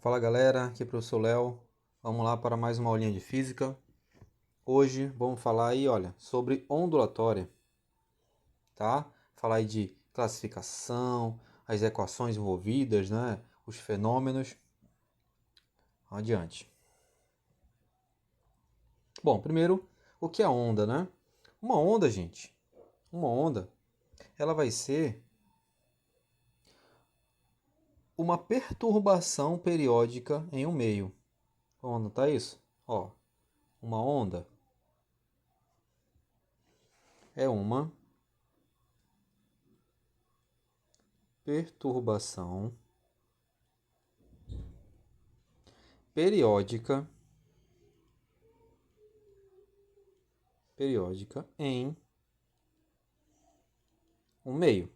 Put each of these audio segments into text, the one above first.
Fala galera, aqui é o professor Léo. Vamos lá para mais uma aulinha de física. Hoje vamos falar aí, olha, sobre ondulatória, tá? Falar aí de classificação, as equações envolvidas, né? Os fenômenos. Adiante. Bom, primeiro, o que é onda, né? Uma onda, gente, ela vai ser uma perturbação periódica em um meio. Vamos anotar isso? Ó, uma onda é uma perturbação periódica em um meio,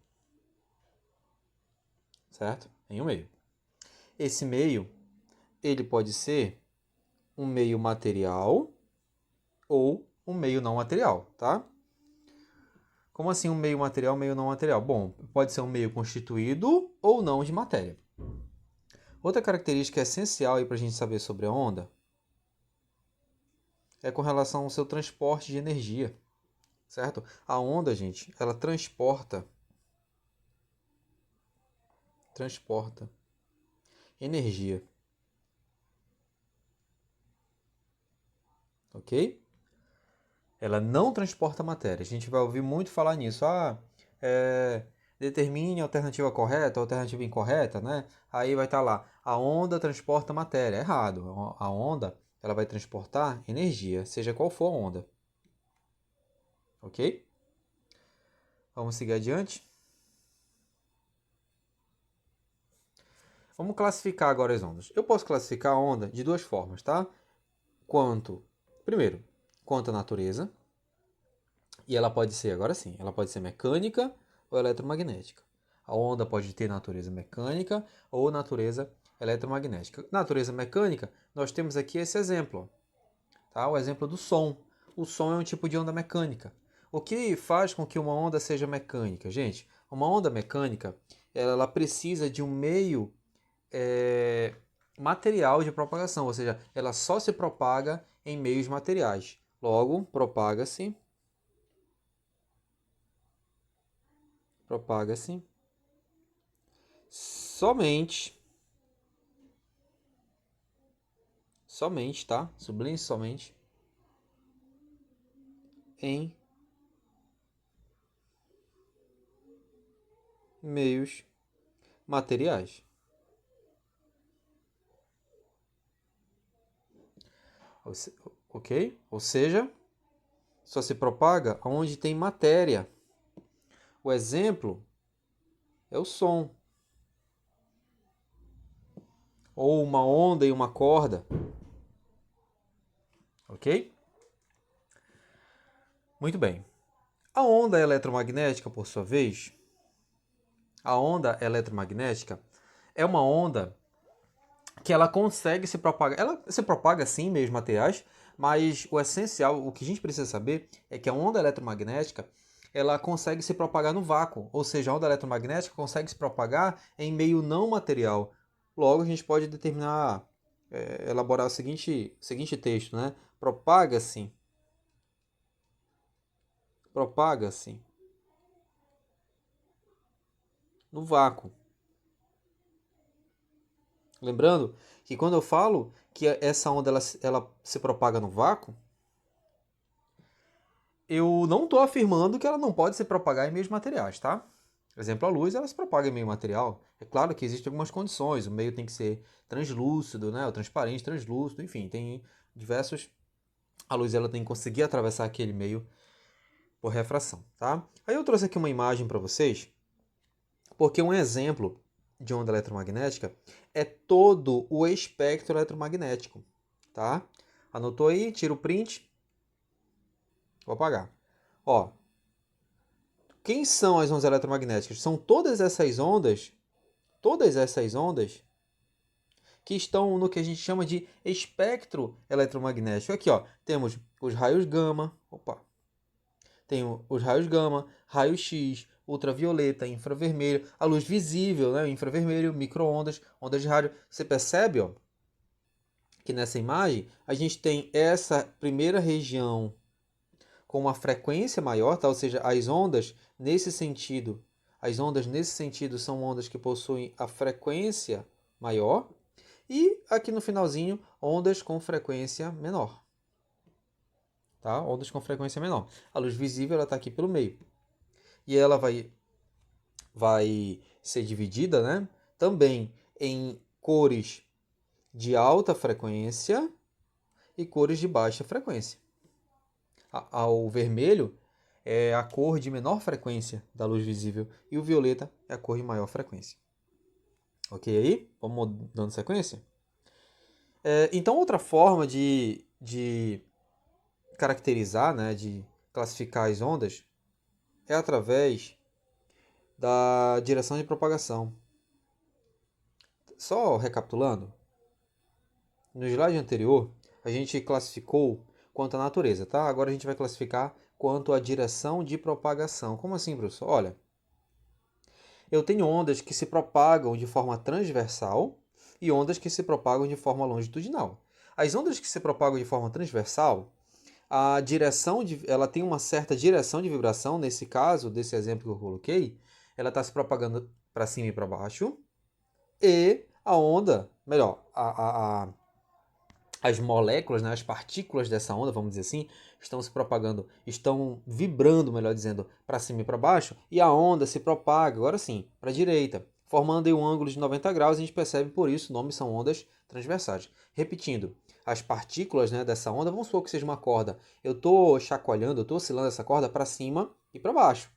certo? Em um meio. Esse meio, ele pode ser um meio material ou um meio não material, tá? Como assim um meio material, meio não material? Bom, pode ser um meio constituído ou não de matéria. Outra característica essencial para a gente saber sobre a onda é com relação ao seu transporte de energia, certo? A onda, gente, ela transporta energia, ok? Ela não transporta matéria. A gente vai ouvir muito falar nisso. Determine a alternativa correta, a alternativa incorreta, né? Aí vai estar lá, a onda transporta matéria. Errado. A onda, ela vai transportar energia, seja qual for a onda. Ok? Vamos seguir adiante. Vamos classificar agora as ondas. Eu posso classificar a onda de duas formas, tá? Primeiro, quanto à natureza. E ela pode ser, agora sim, ela pode ser mecânica ou eletromagnética. A onda pode ter natureza mecânica ou natureza eletromagnética. Natureza mecânica, nós temos aqui esse exemplo, tá? O exemplo do som. O som é um tipo de onda mecânica. O que faz com que uma onda seja mecânica? Gente, uma onda mecânica, ela precisa de um meio material de propagação, ou seja, ela só se propaga em meios materiais. Logo, propaga-se somente, tá? Sublinhe somente em meios materiais. Ok? Ou seja, só se propaga onde tem matéria. O exemplo é o som. Ou uma onda e uma corda. Ok? Muito bem. A onda eletromagnética, por sua vez, a onda eletromagnética é uma onda que ela consegue se propagar. Ela se propaga sim em meios materiais, mas o essencial, o que a gente precisa saber é que a onda eletromagnética ela consegue se propagar no vácuo, ou seja, a onda eletromagnética consegue se propagar em meio não material. Logo, a gente pode determinar, elaborar o seguinte texto, né? Propaga-se no vácuo. Lembrando que quando eu falo que essa onda ela se propaga no vácuo, eu não estou afirmando que ela não pode se propagar em meios materiais, tá? Por exemplo, a luz ela se propaga em meio material. É claro que existem algumas condições, o meio tem que ser translúcido, né? O transparente, translúcido, enfim, tem diversos. A luz ela tem que conseguir atravessar aquele meio por refração, tá? Aí eu trouxe aqui uma imagem para vocês, porque um exemplo de onda eletromagnética é todo o espectro eletromagnético, tá? Anotou aí? Tira o print. Vou apagar. Ó, quem são as ondas eletromagnéticas? São todas essas ondas que estão no que a gente chama de espectro eletromagnético. Aqui, ó, temos os raios gama, Tem os raios gama, raio-x, ultravioleta, infravermelho, a luz visível, né? Infravermelho, micro-ondas, ondas de rádio. Você percebe, ó, que nessa imagem a gente tem essa primeira região com uma frequência maior, tá? Ou seja, as ondas nesse sentido são ondas que possuem a frequência maior, e aqui no finalzinho, ondas com frequência menor. Tá? Ondas com frequência menor. A luz visível está aqui pelo meio. E ela vai ser dividida, né, também em cores de alta frequência e cores de baixa frequência. O vermelho é a cor de menor frequência da luz visível e o violeta é a cor de maior frequência. Ok aí? Vamos dando sequência? Então, outra forma de caracterizar, né, de classificar as ondas é através da direção de propagação. Só recapitulando, no slide anterior a gente classificou quanto à natureza, tá? Agora a gente vai classificar quanto à direção de propagação. Como assim, professor? Olha, eu tenho ondas que se propagam de forma transversal e ondas que se propagam de forma longitudinal. As ondas que se propagam de forma transversal, ela tem uma certa direção de vibração. Nesse caso, desse exemplo que eu coloquei, ela está se propagando para cima e para baixo, e a onda, melhor, as moléculas, né, as partículas dessa onda, vamos dizer assim, estão se propagando, estão vibrando, melhor dizendo, para cima e para baixo, e a onda se propaga, agora sim, para a direita, formando um ângulo de 90 graus. A gente percebe, por isso, o nome são ondas transversais. Repetindo, as partículas, né, dessa onda, vamos supor que seja uma corda, eu estou chacoalhando, eu estou oscilando essa corda para cima e para baixo.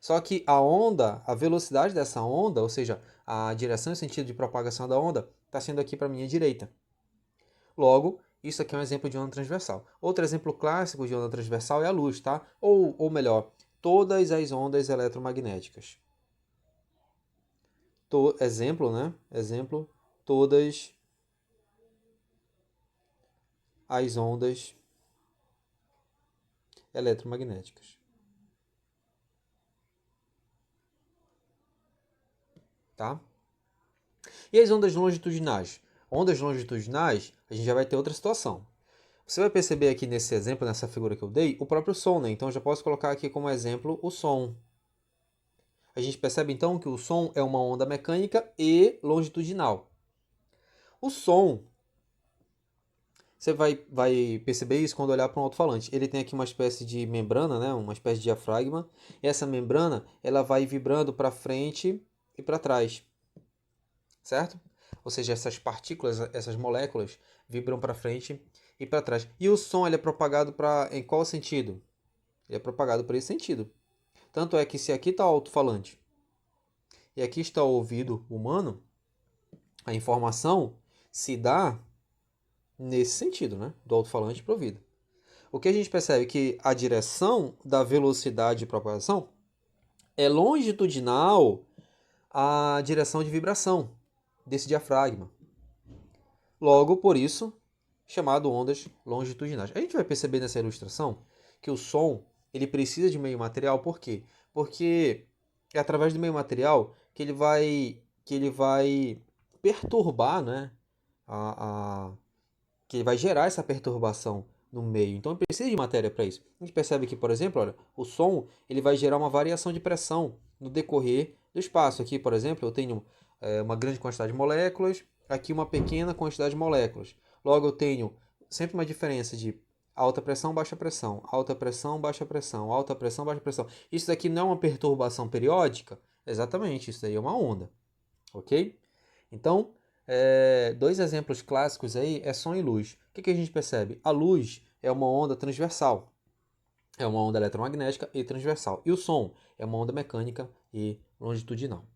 Só que a onda, a velocidade dessa onda, ou seja, a direção e sentido de propagação da onda, está sendo aqui para a minha direita. Logo, isso aqui é um exemplo de onda transversal. Outro exemplo clássico de onda transversal é a luz, tá? Ou melhor, todas as ondas eletromagnéticas. Exemplo, né? Exemplo, todas as ondas eletromagnéticas. Tá? E as ondas longitudinais? Ondas longitudinais, a gente já vai ter outra situação. Você vai perceber aqui nesse exemplo, nessa figura que eu dei, o próprio som, né? Então eu já posso colocar aqui como exemplo o som. A gente percebe então que o som é uma onda mecânica e longitudinal. O som, você vai perceber isso quando olhar para um alto-falante. Ele tem aqui uma espécie de membrana, né? Uma espécie de diafragma. E essa membrana ela vai vibrando para frente e para trás, certo? Ou seja, essas partículas, essas moléculas vibram para frente e para trás. E o som ele é propagado em qual sentido? Ele é propagado por esse sentido. Tanto é que se aqui está o alto-falante e aqui está o ouvido humano, a informação se dá nesse sentido, né? Do alto-falante para o ouvido. O que a gente percebe é que a direção da velocidade de propagação é longitudinal à direção de vibração desse diafragma. Logo, por isso, chamado ondas longitudinais. A gente vai perceber nessa ilustração que o som ele precisa de meio material. Por quê? Porque é através do meio material que ele vai perturbar, né, que ele vai gerar essa perturbação no meio. Então precisa de matéria para isso. A gente percebe que, por exemplo, olha, o som ele vai gerar uma variação de pressão no decorrer do espaço. Aqui, por exemplo, eu tenho uma grande quantidade de moléculas, aqui uma pequena quantidade de moléculas. Logo, eu tenho sempre uma diferença de alta pressão, baixa pressão, alta pressão, baixa pressão, alta pressão, baixa pressão. Isso daqui não é uma perturbação periódica? Exatamente, isso daí é uma onda. Ok? Então, dois exemplos clássicos aí é som e luz. O que a gente percebe? A luz é uma onda transversal, é uma onda eletromagnética e transversal. E o som é uma onda mecânica e longitudinal.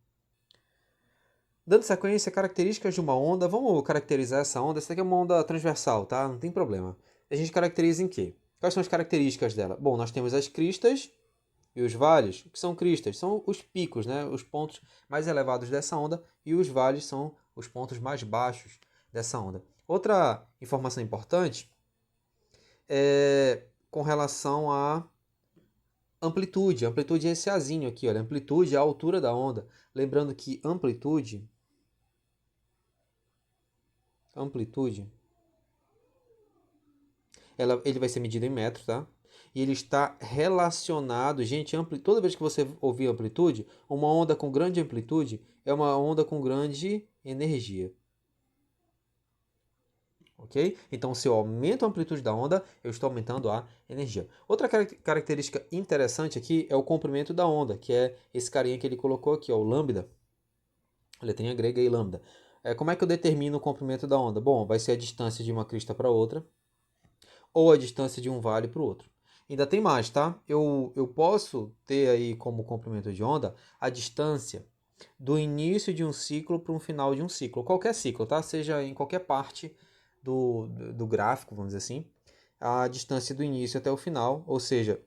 Dando sequência, características de uma onda. Vamos caracterizar essa onda. Essa aqui é uma onda transversal, tá? Não tem problema. A gente caracteriza em quê? Quais são as características dela? Bom, nós temos as cristas e os vales. O que são cristas? São os picos, né? Os pontos mais elevados dessa onda. E os vales são os pontos mais baixos dessa onda. Outra informação importante é com relação Amplitude. Amplitude é esse azinho aqui, olha. Amplitude é a altura da onda. Lembrando que amplitude, ele vai ser medido em metros, tá? E ele está relacionado, gente, toda vez que você ouvir amplitude, uma onda com grande amplitude é uma onda com grande energia. Ok? Então, se eu aumento a amplitude da onda, eu estou aumentando a energia. Outra característica interessante aqui é o comprimento da onda, que é esse carinha que ele colocou aqui, ó, o lambda. Letrinha grega e lambda. Como é que eu determino o comprimento da onda? Bom, vai ser a distância de uma crista para outra, ou a distância de um vale para o outro. Ainda tem mais, tá? Eu posso ter aí como comprimento de onda a distância do início de um ciclo para um final de um ciclo. Qualquer ciclo, tá? Seja em qualquer parte do gráfico, vamos dizer assim, a distância do início até o final, ou seja,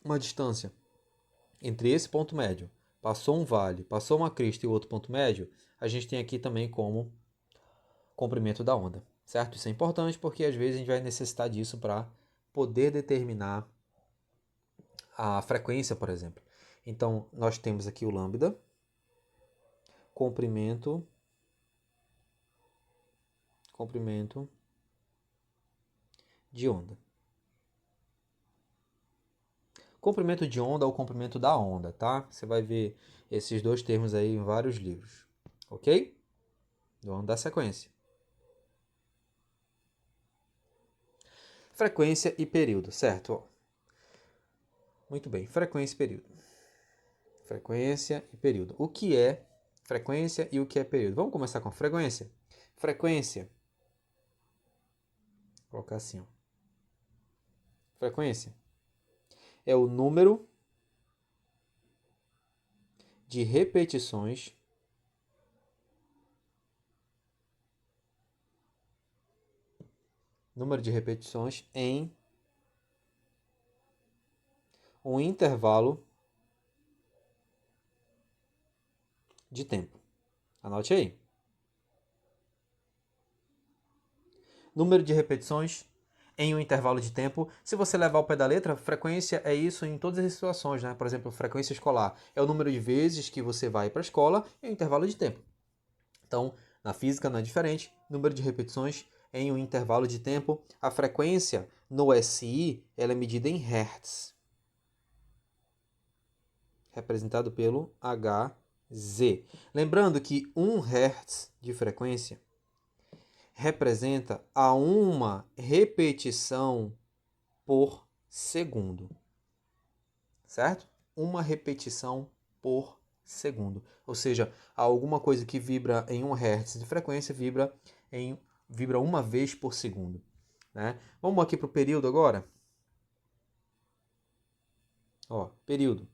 uma distância entre esse ponto médio, passou um vale, passou uma crista e o outro ponto médio, a gente tem aqui também como comprimento da onda, certo? Isso é importante porque às vezes a gente vai necessitar disso para poder determinar a frequência, por exemplo. Então, nós temos aqui o lambda, comprimento de onda. Comprimento de onda ou comprimento da onda, tá? Você vai ver esses dois termos aí em vários livros, ok? Vamos dar sequência. Frequência e período, certo? Muito bem, frequência e período. Frequência e período. O que é frequência e o que é período? Vamos começar com frequência? Frequência. Vou colocar assim, ó. Frequência é o número de repetições em um intervalo de tempo. Anote aí. Número de repetições em um intervalo de tempo. Se você levar ao pé da letra, frequência é isso em todas as situações, né? Por exemplo, frequência escolar é o número de vezes que você vai para a escola em um intervalo de tempo. Então, na física não é diferente. Número de repetições em um intervalo de tempo. A frequência no SI ela é medida em Hertz, representado pelo Hz. Lembrando que 1 Hz de frequência representa a uma repetição por segundo, certo? Uma repetição por segundo. Ou seja, alguma coisa que vibra em 1 Hz de frequência vibra uma vez por segundo. Né? Vamos aqui para o período agora. Ó, período.